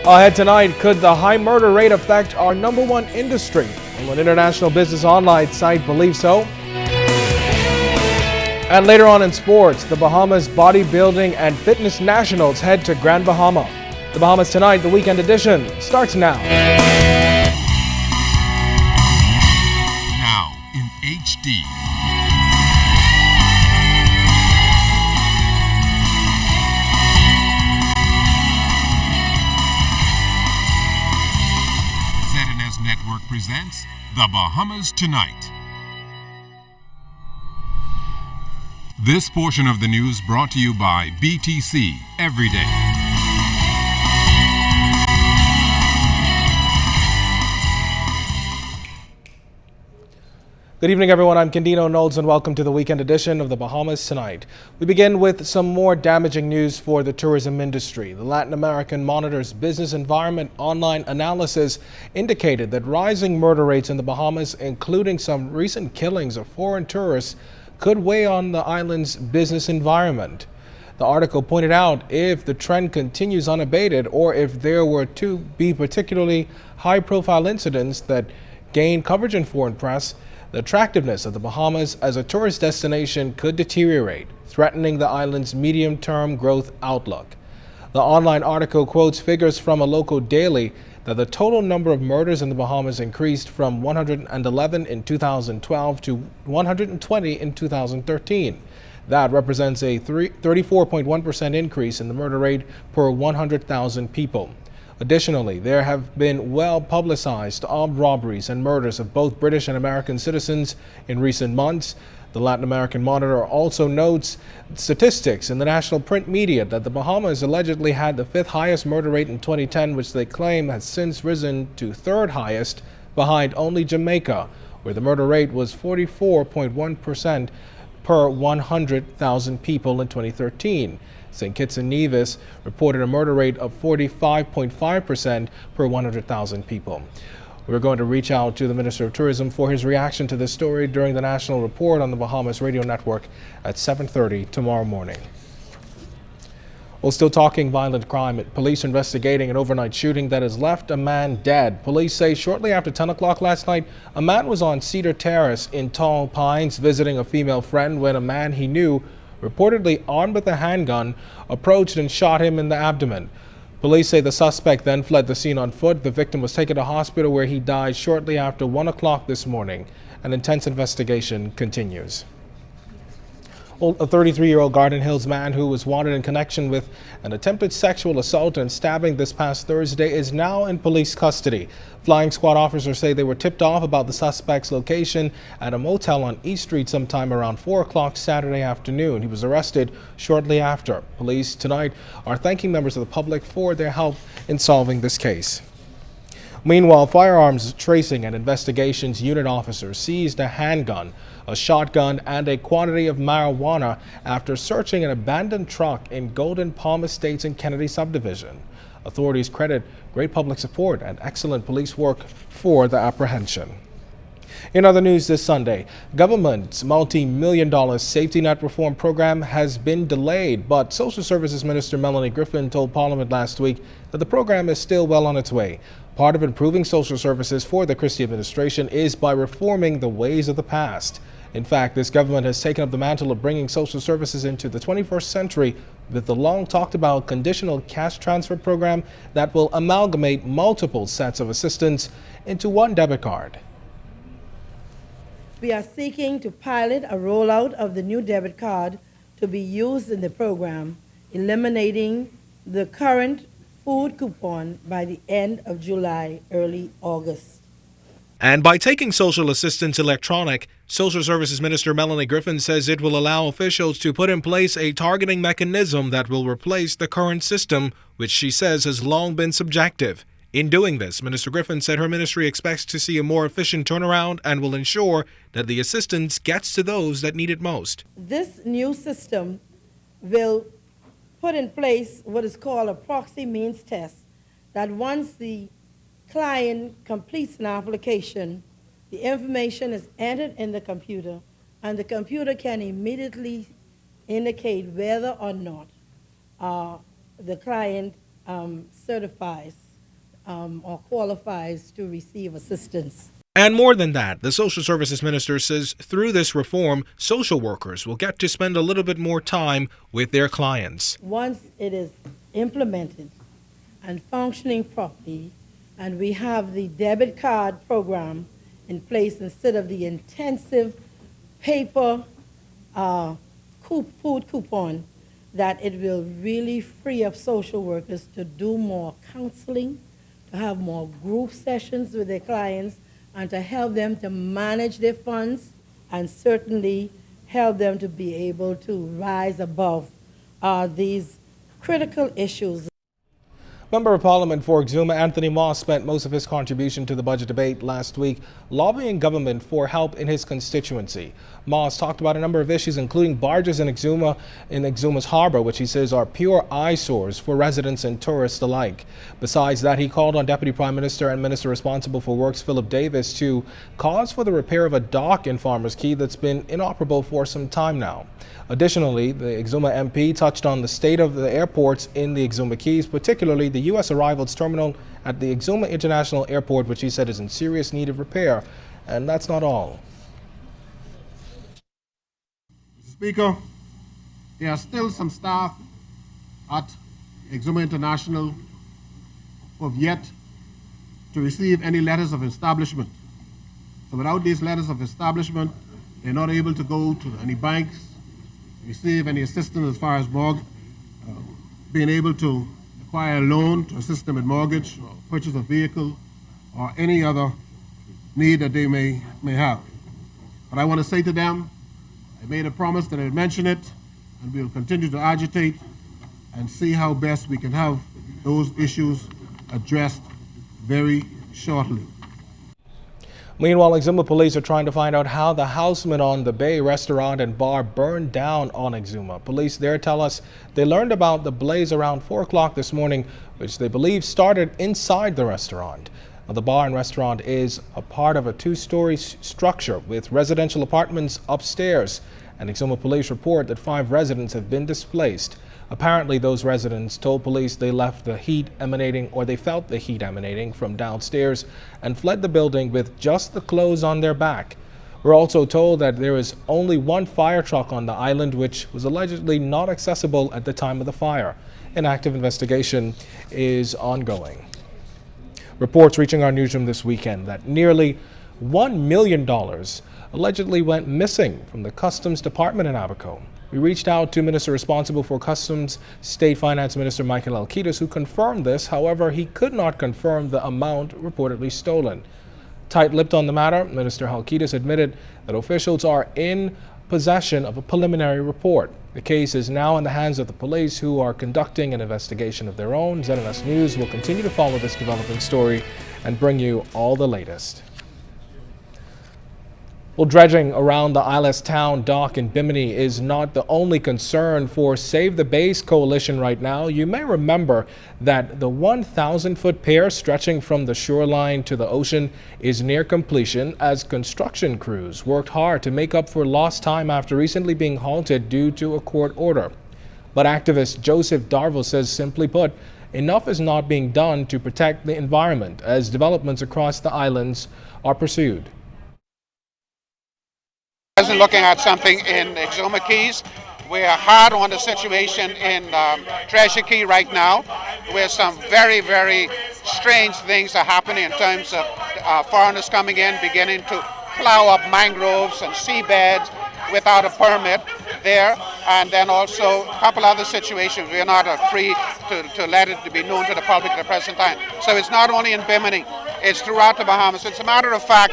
Ahead tonight, could the high murder rate affect our #1 industry? Will an international business online site believe so? And later on in sports, the Bahamas Bodybuilding and Fitness Nationals head to Grand Bahama. The Bahamas Tonight, the weekend edition, starts now. Now in HD. ZNS Network presents The Bahamas Tonight. This portion of the news brought to you by BTC Every Day. Good evening, everyone. I'm Candino Knowles, and welcome to the weekend edition of the Bahamas Tonight. We begin with some more damaging news for the tourism industry. The Latin American Monitor's Business Environment online analysis indicated that rising murder rates in the Bahamas, including some recent killings of foreign tourists, could weigh on the island's business environment. The article pointed out if the trend continues unabated, or if there were to be particularly high-profile incidents that gain coverage in foreign press, the attractiveness of the Bahamas as a tourist destination could deteriorate, threatening the island's medium-term growth outlook. The online article quotes figures from a local daily that the total number of murders in the Bahamas increased from 111 in 2012 to 120 in 2013. That represents a 34.1% increase in the murder rate per 100,000 people. Additionally, there have been well-publicized armed robberies and murders of both British and American citizens in recent months. The Latin American Monitor also notes statistics in the national print media that the Bahamas allegedly had the 5th highest murder rate in 2010, which they claim has since risen to 3rd highest, behind only Jamaica, where the murder rate was 44.1% per 100,000 people in 2013. St. Kitts and Nevis reported a murder rate of 45.5% per 100,000 people. We're going to reach out to the Minister of Tourism for his reaction to this story during the National Report on the Bahamas Radio Network at 7:30 tomorrow morning. Well, still talking violent crime, police are investigating an overnight shooting that has left a man dead. Police say shortly after 10 o'clock last night, a man was on Cedar Terrace in Tall Pines visiting a female friend when a man he knew, reportedly armed with a handgun, approached and shot him in the abdomen. Police say the suspect then fled the scene on foot. The victim was taken to hospital where he died shortly after 1 o'clock this morning. An intense investigation continues. Well, a 33-year-old Garden Hills man who was wanted in connection with an attempted sexual assault and stabbing this past Thursday is now in police custody. Flying squad officers say they were tipped off about the suspect's location at a motel on East Street sometime around 4 o'clock Saturday afternoon. He was arrested shortly after. Police tonight are thanking members of the public for their help in solving this case. Meanwhile, firearms tracing and investigations unit officers seized a handgun, a shotgun, and a quantity of marijuana after searching an abandoned truck in Golden Palm Estates and Kennedy subdivision. Authorities credit great public support and excellent police work for the apprehension. In other news this Sunday, government's multi-million-dollar safety net reform program has been delayed, but Social Services Minister Melanie Griffin told Parliament last week that the program is still well on its way. Part of improving social services for the Christie administration is by reforming the ways of the past. In fact, this government has taken up the mantle of bringing social services into the 21st century with the long-talked-about conditional cash transfer program that will amalgamate multiple sets of assistance into one debit card. We are seeking to pilot a rollout of the new debit card to be used in the program, eliminating the current food coupon by the end of July, early August. And by taking social assistance electronic, Social Services Minister Melanie Griffin says it will allow officials to put in place a targeting mechanism that will replace the current system, which she says has long been subjective. In doing this, Minister Griffin said her ministry expects to see a more efficient turnaround and will ensure that the assistance gets to those that need it most. This new system will put in place what is called a proxy means test, that once the client completes an application, the information is entered in the computer, and the computer can immediately indicate whether or not the client certifies or qualifies to receive assistance. And more than that, the Social Services Minister says through this reform, social workers will get to spend a little bit more time with their clients. Once it is implemented and functioning properly, and we have the debit card program in place instead of the intensive paper food coupon, that it will really free up social workers to do more counseling, to have more group sessions with their clients, and to help them to manage their funds, and certainly help them to be able to rise above these critical issues. Member of Parliament for Exuma Anthony Moss spent most of his contribution to the budget debate last week lobbying government for help in his constituency. Moss talked about a number of issues, including barges in Exuma's harbor, which he says are pure eyesores for residents and tourists alike. Besides that, he called on Deputy Prime Minister and Minister responsible for Works Philip Davis to cause for the repair of a dock in Farmers Quay that's been inoperable for some time now. Additionally, the Exuma MP touched on the state of the airports in the Exuma Keys, particularly the U.S. arrivals terminal at the Exuma International Airport, which he said is in serious need of repair. And that's not all. Mr. Speaker, there are still some staff at Exuma International who have yet to receive any letters of establishment. So without these letters of establishment, they're not able to go to any banks, receive any assistance as far as being able to acquire a loan to assist them with mortgage or purchase a vehicle or any other need that they may have. But I want to say to them, I made a promise that I would mention it, and we will continue to agitate and see how best we can have those issues addressed very shortly. Meanwhile, Exuma police are trying to find out how the houseman on the Bay restaurant and bar burned down on Exuma. Police there tell us they learned about the blaze around 4 o'clock this morning, which they believe started inside the restaurant. Now, the bar and restaurant is a part of a 2-story structure with residential apartments upstairs, and Exuma police report that 5 residents have been displaced. Apparently, those residents told police they left the heat emanating, or they felt the heat emanating from downstairs and fled the building with just the clothes on their back. We're also told that there is only one fire truck on the island, which was allegedly not accessible at the time of the fire. An active investigation is ongoing. Reports reaching our newsroom this weekend that nearly $1 million allegedly went missing from the Customs Department in Abaco. We reached out to Minister responsible for Customs, State Finance Minister Michael Halkitis, who confirmed this. However, he could not confirm the amount reportedly stolen. Tight-lipped on the matter, Minister Halkitis admitted that officials are in possession of a preliminary report. The case is now in the hands of the police, who are conducting an investigation of their own. ZNS News will continue to follow this developing story and bring you all the latest. Well, dredging around the Isles Town dock in Bimini is not the only concern for Save the Bays Coalition right now. You may remember that the 1,000-foot pier stretching from the shoreline to the ocean is near completion, as construction crews worked hard to make up for lost time after recently being halted due to a court order. But activist Joseph Darville says, simply put, enough is not being done to protect the environment as developments across the islands are pursued. Looking at something in Exuma Keys. We're hard on the situation in Treasure Key right now, where some very, very strange things are happening in terms of foreigners coming in, beginning to plow up mangroves and seabeds without a permit there, and then also a couple other situations we're not free to let it be known to the public at the present time. So it's not only in Bimini, it's throughout the Bahamas. As a matter of fact,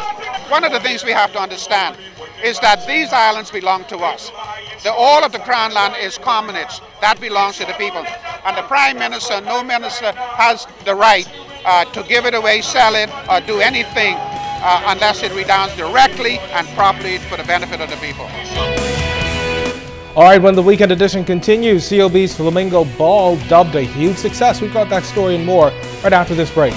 one of the things we have to understand is that these islands belong to us. All of the Crown land is commonage. That belongs to the people. And the Prime Minister, no minister, has the right to give it away, sell it, or do anything unless it redounds directly and properly for the benefit of the people. All right, when the weekend edition continues, COB's Flamingo Ball dubbed a huge success. We've got that story and more right after this break.